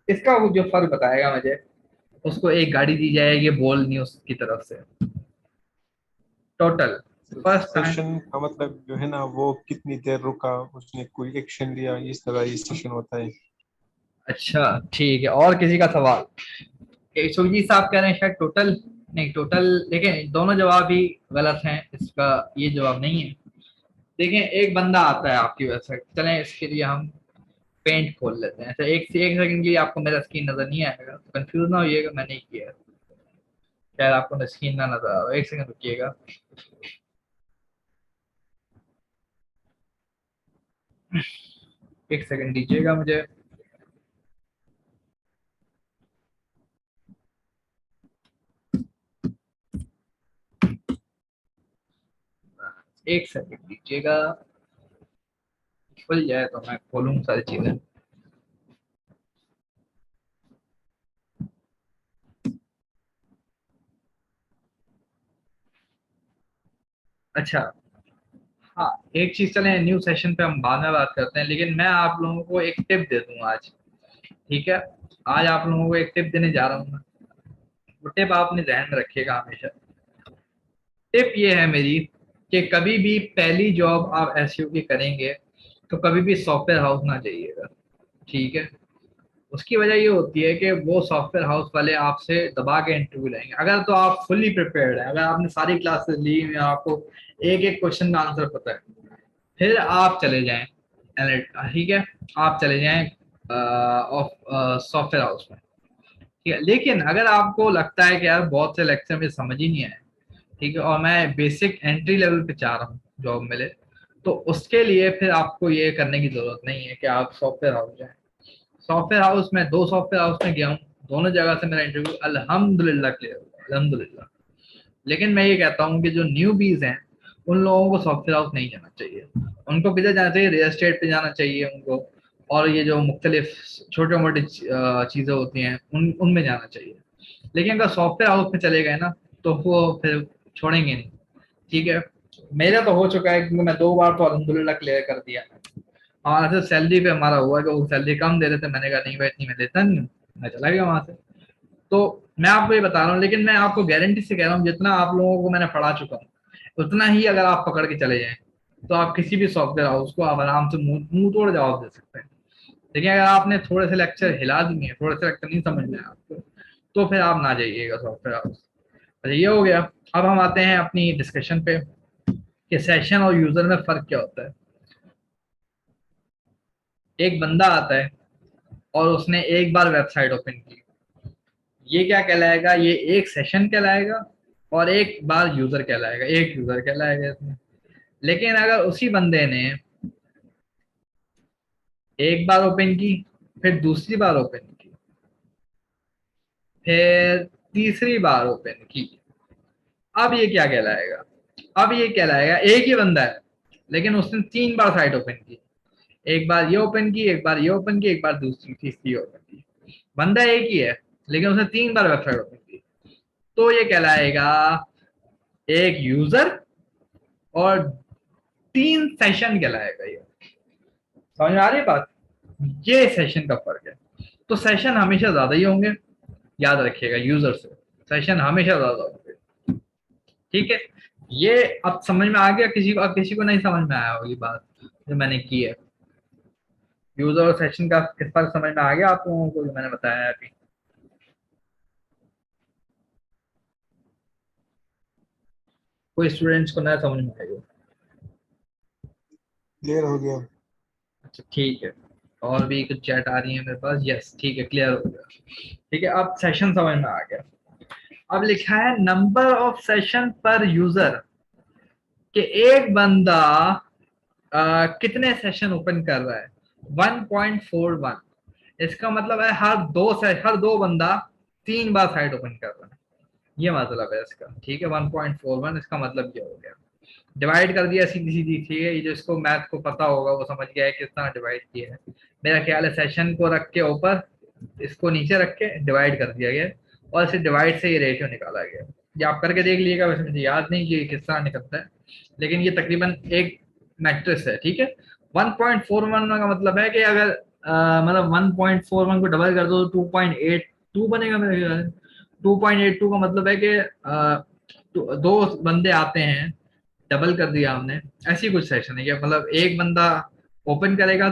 इसका वो जो फर्क बताएगा मुझे, उसको एक गाड़ी दी जाएगी बोल न्यूज की तरफ से। Total first time. सेशन का मतलब जो है ना, वो कितनी देर रुका, उसने कोई एक्शन लिया, इस तरह ये सेशन होता है। अच्छा ठीक है, और किसी का सवाल? सुरजीत साहब कह रहे हैं शायद टोटल। नहीं टोटल, देखें दोनों जवाब ही गलत हैं, इसका ये जवाब नहीं है। देखें एक बंदा आता है आपकी वेबसाइट, चलें इसके लिए हम पेंट खोल लेते हैं। अच्छा एक सेकंड के लिए आपको मेरा स्क्रीन नजर नहीं आएगा, कंफ्यूज ना होइएगा, मैंने ही किया है। शायद आपको स्क्रीन ना नजर आ रहा हो, एक सेकंड रुकिएगा। एक सेकंड दीजिएगा मुझे। एक सेकंड दीजिएगा, खुल जाए तो मैं खोलूँ सारी चीजें। अच्छा हाँ, एक चीज चले न्यू सेशन पे हम बाद में बात करते हैं, लेकिन मैं आप लोगों को एक टिप दे दूंगा आज। ठीक है, आज आप लोगों को एक टिप देने जा रहा हूँ मैं। वो टिप आपने ध्यान में रखिएगा हमेशा। टिप ये है मेरी कि कभी भी पहली जॉब आप एसईओ की करेंगे तो कभी भी सॉफ्टवेयर हाउस ना जाइएगा। ठीक है, उसकी वजह ये होती है कि वो सॉफ्टवेयर हाउस वाले आपसे दबा के इंटरव्यू लेंगे। अगर तो आप फुल्ली प्रिपेयर्ड है, अगर आपने सारी क्लासेस ली हुई हैं, आपको एक एक क्वेश्चन का आंसर पता है, फिर आप चले जाएं ठीक है, आप चले जाएं सॉफ्टवेयर हाउस में। ठीक है, लेकिन अगर आपको लगता है कि यार बहुत से लेक्चर मुझे समझ ही नहीं आए, ठीक है, और मैं बेसिक एंट्री लेवल पे चाह रहा हूँ जॉब मिले, तो उसके लिए फिर आपको ये करने की जरूरत नहीं है कि आप सॉफ्टवेयर हाउस जाएं। सॉफ्टवेयर हाउस में 2 सॉफ्टवेयर हाउस में गया हूँ, दोनों जगह से मेरा इंटरव्यू अल्हम्दुलिल्लाह क्लियर हुआ, अल्हम्दुलिल्लाह। लेकिन मैं ये कहता हूँ कि जो न्यू बीज हैं उन लोगों को सॉफ्टवेयर हाउस नहीं जाना चाहिए। उनको किधर जाना चाहिए? रियल एस्टेट पे जाना चाहिए उनको, और ये जो मुख्तलिफ छोटे मोटे चीज़ें होती हैं उनमें जाना चाहिए। लेकिन अगर सॉफ्टवेयर हाउस में चले गए ना, तो वो फिर छोड़ेंगे नहीं। ठीक है, मेरा तो हो चुका है क्योंकि मैं 2 बार तो अल्हम्दुलिल्लाह क्लियर कर दिया। हाँ ऐसे सैलरी पे हमारा हुआ कि वो सैलरी कम दे रहे थे, मैंने कहा नहीं भाई इतनी मैं देता नहीं हूँ, मैं चला गया वहां से। तो मैं आपको ये बता रहा हूँ, लेकिन मैं आपको गारंटी से कह रहा हूँ जितना आप लोगों को मैंने पढ़ा चुका हूँ उतना ही अगर आप पकड़ के चले जाएं तो आप किसी भी सॉफ्टवेयर हाउस को आप आराम से मुंह मुंह तोड़ जवाब दे सकते हैं। लेकिन अगर आपने थोड़े से लेक्चर हिला दिए, थोड़े से लेक्चर नहीं समझ में आया आपको, तो फिर आप ना जाइएगा सॉफ्टवेयर हाउस। अच्छा ये हो गया। अब हम आते हैं अपनी डिस्कशन पे कि सेशन और यूजर में फर्क क्या होता है। एक बंदा आता है और उसने एक बार वेबसाइट ओपन की, ये क्या कहलाएगा? ये एक सेशन कहलाएगा और एक बार यूजर कहलाएगा, एक यूजर कहलाएगा इसमें। लेकिन अगर उसी बंदे ने एक बार ओपन की, फिर दूसरी बार ओपन की, फिर तीसरी बार ओपन की, अब ये क्या कहलाएगा? अब ये कहलाएगा एक ही बंदा है लेकिन उसने 3 बार साइट ओपन की। एक बार ये ओपन की, एक बार ये ओपन की, एक बार दूसरी तीसरी ओपन की। बंदा एक ही है लेकिन उसने 3 बार वेबसाइट ओपन की, तो ये कहलाएगा एक यूजर और 3 सेशन कहलाएगा ये। समझ में आ रही है बात? ये सेशन का फर्क है। तो सेशन हमेशा ज्यादा ही होंगे, याद रखिएगा, यूजर से सेशन हमेशा ज्यादा होंगे। ठीक है, ये अब समझ में आ गया किसी को? अब किसी को नहीं समझ में आया होगी बात जो मैंने की है? यूजर और सेशन का किस फर्क समझ में आ गया आप लोगों को जो मैंने बताया है अभी? कोई स्टूडेंट्स को नया समझ में आएगा? क्लियर हो गया। अच्छा ठीक है, और भी कुछ चैट आ रही है मेरे पास? यस ठीक है, क्लियर हो गया। ठीक है, अब सेशन समझ में आ गया। अब लिखा है नंबर ऑफ सेशन पर यूजर, कि एक बंदा कितने सेशन ओपन कर रहा है, 1.41। इसका मतलब है हर दो बंदा 3 बार साइट ओपन कर रहा है, ये मतलब है इसका। ठीक है, 1.41 इसका मतलब ये हो गया। डिवाइड कर दिया सीधी सीधी, ठीक है, ये जो इसको मैथ को पता होगा वो समझ गया है कितना डिवाइड किया है। मेरा ख्याल है सेशन को रख के ऊपर, इसको नीचे रख के डिवाइड कर दिया गया, और इसे डिवाइड से ये रेशियो निकाला गया। ये आप करके देख लीजिएगा, वैसे मुझे याद नहीं कि किस तरह निकलता है, लेकिन ये तकरीबन एक मैट्रिक्स है। ठीक है, 1.41 का मतलब है कि अगर मतलब 1.41 को डबल कर दो तो 2.82 बनेगा मेरे ख्याल से। 2.82 का मतलब है कि दो बंदे आते हैं, डबल कर दिया हमने, ऐसी कुछ सेशन है क्या, मतलब एक बंदा ओपन करेगा,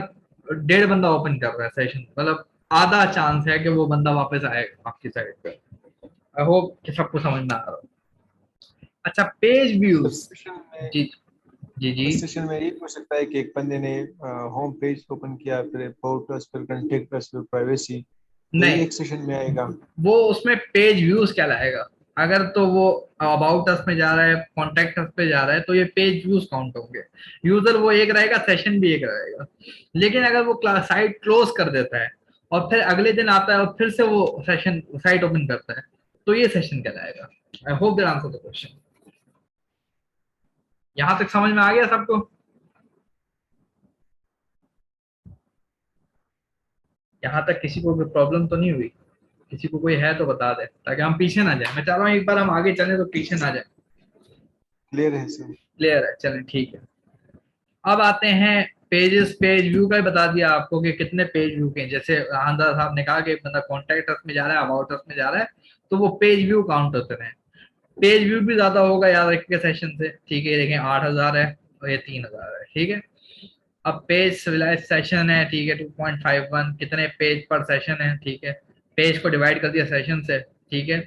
1.5 बंदा ओपन कर रहा है सेशन, मतलब आधा चांस है कि वो बंदा वापस आएगा आपकी साइड पे। आई होप कि सबको समझ में आ रहा हो। अच्छा, पेज सर व्यूज। सेशन में, जी जी जी। सेशन में ये हो सकता है कि एक बंदे ने होम पेज ओपन किया, फिर अबाउट अस, फिर कांटेक्ट अस, फिर प्राइवेसी, तो ये नहीं, एक सेशन में आएगा। वो उसमें पेज व्यूज कहलाएगा। अगर तो वो अबाउट अस में जा रहा है, कॉन्टेक्ट अस पे जा रहा है, तो ये पेज व्यूज काउंट होंगे। यूजर वो एक रहेगा, सेशन भी एक रहेगा। लेकिन अगर वो साइट क्लोज कर देता है और फिर अगले दिन आता है और फिर से वो सेशन साइट ओपन करता है, तो ये सेशन कहलाएगा। I hope that answer the question. यहां तक समझ में आ गया सबको? यहाँ तक किसी को कोई प्रॉब्लम तो नहीं हुई? किसी को कोई है तो बता दे, ताकि हम पीछे ना जाए। मैं चाह रहा हूँ एक बार हम आगे चले तो पीछे ना जाए। क्लियर है सर? क्लियर है, चलें ठीक है। अब आते हैं पेजेस। पेज व्यू का ही बता दिया आपको कि कितने पेज व्यू के हैं। जैसे आंधा साहब ने कहा कि एक बंदा कॉन्टैक्ट अस में जा रहा है, अबाउट अस में जा रहा है, तो वो पेज व्यू काउंट होते हैं। पेज व्यू भी ज्यादा होगा याद रखिए सेशन से। ठीक है, ये देखें 8,000 है और ये 3,000 है। ठीक है, अब पेज सिविलाइज सेशन है, ठीक है, 2.51, कितने पेज पर सेशन है। ठीक है, पेज को डिवाइड कर दिया सेशन से। ठीक है,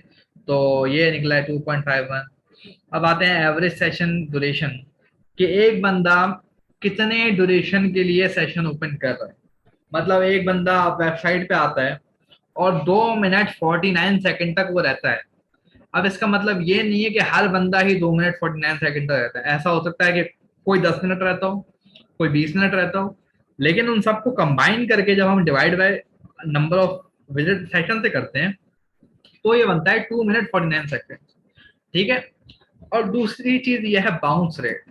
तो ये निकला है 2.51। अब आते हैं एवरेज सेशन ड्यूरेशन, कि एक बंदा कितने ड्यूरेशन के लिए सेशन ओपन कर रहा है। मतलब एक बंदा वेबसाइट पे आता है और 2 मिनट 49 सेकंड तक वो रहता है। अब इसका मतलब ये नहीं है कि हर बंदा ही 2 मिनट 49 सेकंड तक रहता है। ऐसा हो सकता है कि कोई 10 मिनट रहता हो, कोई 20 मिनट रहता हो, लेकिन उन सबको कंबाइन करके जब हम divide by number of visit session से करते हैं, तो ये बनता है 2 मिनट 49 सेकंड। ठीक है, और दूसरी चीज ये है बाउंस रेट।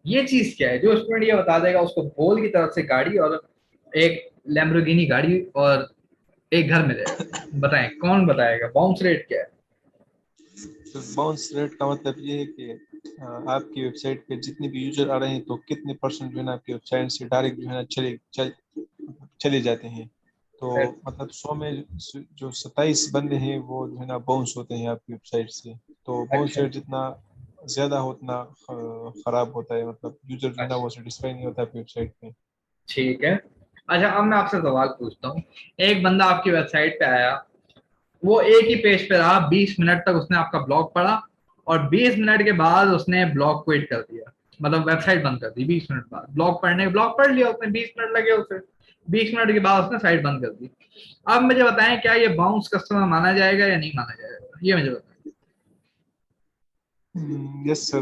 ये चीज क्या है, जो स्टूडेंट ये बता देगा उसको बोल की तरफ से गाड़ी और एक लैम्बोर्गिनी गाड़ी और एक घर मिलेगा। बताएं कौन बताएगा बाउंस रेट क्या है? तो बाउंस रेट का मतलब ये है कि आपकी वेबसाइट पे जितने भी यूजर आ रहे हैं, तो कितने परसेंट जो है ना आपकी वेबसाइट से डायरेक्ट जो है ना चले जाते हैं। तो मतलब 100 में जो 27 बंदे हैं वो जो है ना बाउंस होते हैं आपकी वेबसाइट से। तो बाउंस अच्छा रेट जितना ज्यादा हो उतना खराब होता है, मतलब यूजर जो है ना अच्छा, वो सेटिस्फाई नहीं होता आपकी वेबसाइट पे। ठीक है। अच्छा, अब मैं आपसे सवाल पूछता हूँ। एक बंदा आपकी वेबसाइट पे आया, वो एक ही पेज पे रहा 20 मिनट तक, उसने आपका ब्लॉग पढ़ा, और 20 मिनट के बाद उसने ब्लॉग क्विट कर दिया, मतलब वेबसाइट बंद कर दी। 20 मिनट बाद ब्लॉग पढ़ लिया उसने, 20 मिनट लगे उसे, 20 मिनट के बाद उसने साइट बंद कर दी। अब मुझे बताएं, क्या ये बाउंस कस्टमर माना जाएगा या नहीं माना जाएगा, ये मुझे बताएं। Yes sir.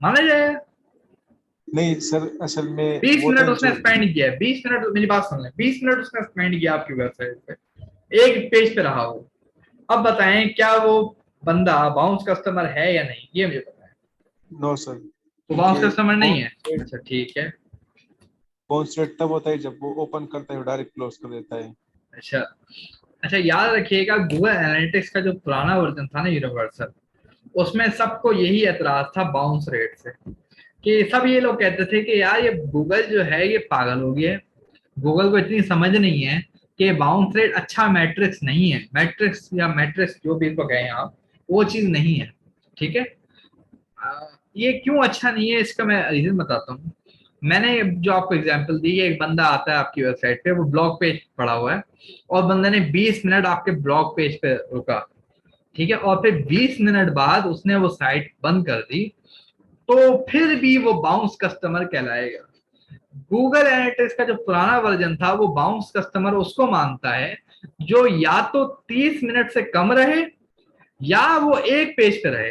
माना जाएगा? नहीं सर, असल में बीस वो होता मिनट है उसने जो, स्पेंड किया है, 20 मिनट, मेरी बात सुन ले, 20 मिनट उसने स्पेंड किया आपकी वेबसाइट पे, एक पेज पे रहा वो। अब बताएं क्या वो बंदा बाउंस कस्टमर है या नहीं, ये मुझे बताएं। नो सर, वो बाउंस क्योंकि कस्टमर नहीं है? बाउंस अच्छा ठीक है। बाउंस रेट तब होता है जब वो ओपन करता है और डायरेक्ट क्लोज कर देता है। अच्छा अच्छा, याद रखिएगा गूगल एनालिटिक्स का जो पुराना वर्जन था ना, यूनिवर्सल, उसमें सबको यही एतराज था बाउंस रेट से, कि सब ये लोग कहते थे कि यार ये गूगल जो है ये पागल हो गया है, गूगल को इतनी समझ नहीं है कि बाउंस रेट अच्छा मैट्रिक्स नहीं है, मैट्रिक्स या मैट्रिक्स जो भी इसको कहें आप, वो चीज नहीं है। ठीक है, ये क्यों अच्छा नहीं है इसका मैं रीजन बताता हूँ। मैंने जो आपको एग्जांपल दी है, एक बंदा आता है आपकी वेबसाइट पे, वो ब्लॉग पेज पड़ा हुआ है, और बंदे ने 20 मिनट आपके ब्लॉग पेज पे रुका। ठीक है, और फिर 20 मिनट बाद उसने वो साइट बंद कर दी, तो फिर भी वो बाउंस कस्टमर कहलाएगा। गूगल एनालिटिक्स का जो पुराना वर्जन था, वो बाउंस कस्टमर उसको मानता है जो या तो 30 मिनट से कम रहे या वो एक पेज पे रहे,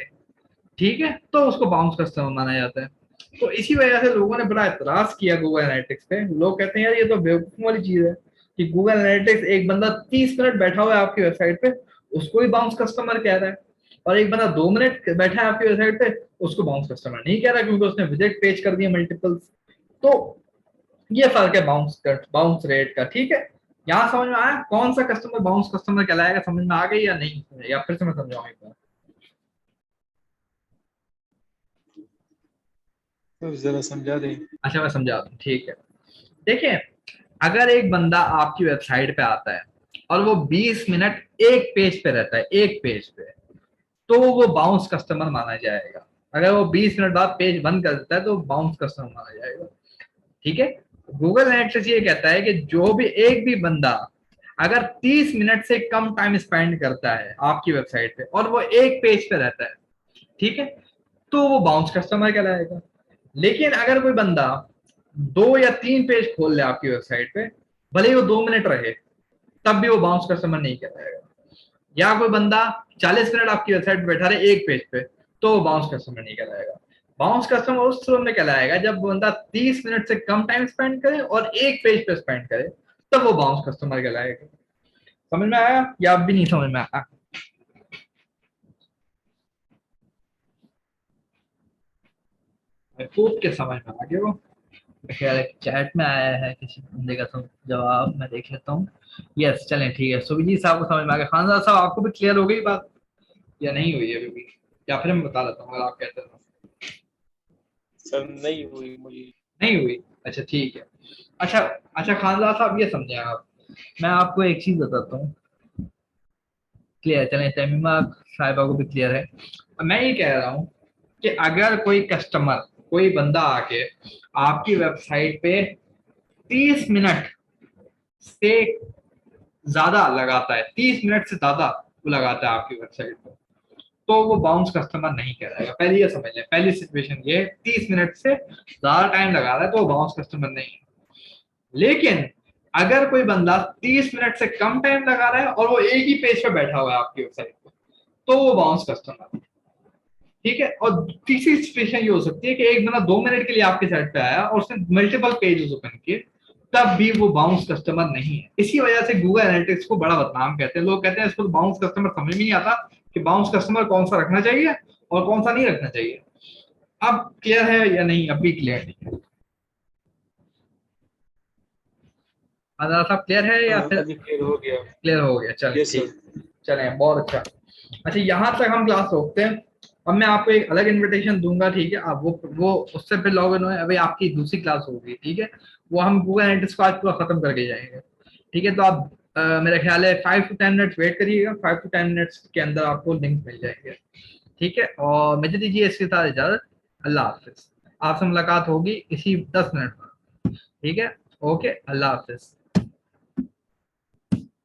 ठीक है, तो उसको बाउंस कस्टमर माना जाता है। तो इसी वजह से लोगों ने बड़ा एतराज किया गूगल एनालिटिक्स पे। लोग कहते हैं यार ये तो बेवकूफ वाली चीज है कि गूगल एनालिटिक्स एक बंदा 30 मिनट बैठा हुआ है आपकी वेबसाइट पे, उसको ही बाउंस कस्टमर कह रहा है, और एक बंदा 2 मिनट बैठा है आपकी वेबसाइट पे, उसको बाउंस कस्टमर नहीं कह रहा क्योंकि उसने विजिट पेज कर दिया मल्टीपल्स। तो ये फर्क है बाउंस रेट का, ठीक है। यहाँ समझ में आया कौन सा कस्टमर बाउंस कस्टमर कहलाएगा, समझ में आ गई या नहीं, या फिर से मैं समझाऊं एक बार? तो जरा समझा दें। अच्छा मैं समझा दूं, ठीक है। देखिए, अगर एक बंदा आपकी वेबसाइट पे आता है और वो 20 मिनट एक पेज पे रहता है, एक पेज पे, तो वो बाउंस कस्टमर माना जाएगा। अगर वो 20 मिनट बाद पेज बंद कर देता है तो बाउंस कस्टमर माना जाएगा, ठीक है। गूगल एनालिटिक्स ये कहता है कि जो भी एक भी बंदा अगर 30 मिनट से कम टाइम स्पेंड करता है आपकी वेबसाइट पे और वो एक पेज पे रहता है, ठीक है, तो वो बाउंस कस्टमर कहलाएगा। लेकिन अगर कोई बंदा 2 या 3 पेज खोल ले आपकी वेबसाइट पे, भले ही वो 2 मिनट रहे, तब भी वो बाउंस कस्टमर नहीं कहलाएगा। या कोई बंदा 40 मिनट आपकी वेबसाइट पे बैठा रहे एक पेज पे, तो वो बाउंस कस्टमर नहीं कहलाएगा। बाउंस कस्टमर उस सूरत में कहलाएगा जब बंदा 30 मिनट से कम टाइम स्पेंड करे और एक पेज पे स्पेंड करे, तब वो बाउंस कस्टमर कहलाएगा। समझ में आया या अब भी नहीं समझ में आया? खूब के समझ में आ गया वो। खैर चैट में आया है किसी बंदे का जवाब, मैं देख लेता हूँ। यस चलें ठीक है, सुविजीत साहब को समझ में आ गया। खानदार साहब आपको भी क्लियर हो गई बात या नहीं हुई है अभी भी? या फिर मैं बता देता हूँ अगर आप कहते हो। सर नहीं हुई मुझे। नहीं हुई, अच्छा ठीक है। अच्छा अच्छा खानदार साहब ये समझे आप, मैं आपको एक चीज बताता हूँ। क्लियर, चलें तमीमा साहिबा को भी क्लियर है। मैं ये कह रहा हूँ कि अगर कोई कस्टमर, कोई बंदा आके आपकी वेबसाइट पे 30 मिनट से ज्यादा लगाता है, 30 मिनट से ज्यादा वो लगाता है आपकी वेबसाइट पे, तो वो बाउंस कस्टमर नहीं कहलाएगा। पहले ये समझ लें, पहली सिचुएशन ये 30 मिनट से ज्यादा टाइम लगा रहा है तो वो बाउंस कस्टमर नहीं है। लेकिन अगर कोई बंदा 30 मिनट से कम टाइम लगा रहा है और वो एक ही पेज पे बैठा हुआ है आपकी वेबसाइट पे, तो वो बाउंस कस्टमर है, ठीक है। और तीसरी सिचुएशन ये हो सकती है कि एक बंदा 2 मिनट के लिए आपके साइट पे आया और उसने मल्टीपल पेजेस ओपन किए, तब भी वो बाउंस कस्टमर नहीं है। इसी वजह से गूगल एनालिटिक्स को बड़ा बदनाम कहते हैं। लोग कहते हैं इसको तो बाउंस कस्टमर समझ में नहीं आता कि बाउंस कस्टमर कौन सा रखना चाहिए और कौन सा नहीं रखना चाहिए। अब क्लियर है या नहीं? अभी क्लियर नहीं है? आजाद साहब क्लियर है या फिर? अभी क्लियर हो गया। क्लियर हो गया, चलें यस ठीक। सर। चलें बहुत अच्छा। अच्छा यहाँ तक हम क्लास रोकते हैं। अब मैं आपको एक अलग इनविटेशन दूंगा, ठीक है। आप वो उससे फिर लॉग इन हो, अभी आपकी दूसरी क्लास होगी, ठीक है। वो हम गूगल एनालिटिक्स को आज पूरा खत्म करके जाएंगे, ठीक है। तो आप मेरा ख्याल है 5 to 10 मिनट्स वेट करिएगा, 5 to 10 मिनट्स के अंदर आपको लिंक मिल जाएंगे, ठीक है। और मुझे दीजिए इसके साथ इजाजत। अल्लाह हाफिज। आपसे मुलाकात होगी इसी 10 मिनट में, ठीक है। ओके, अल्लाह हाफिज।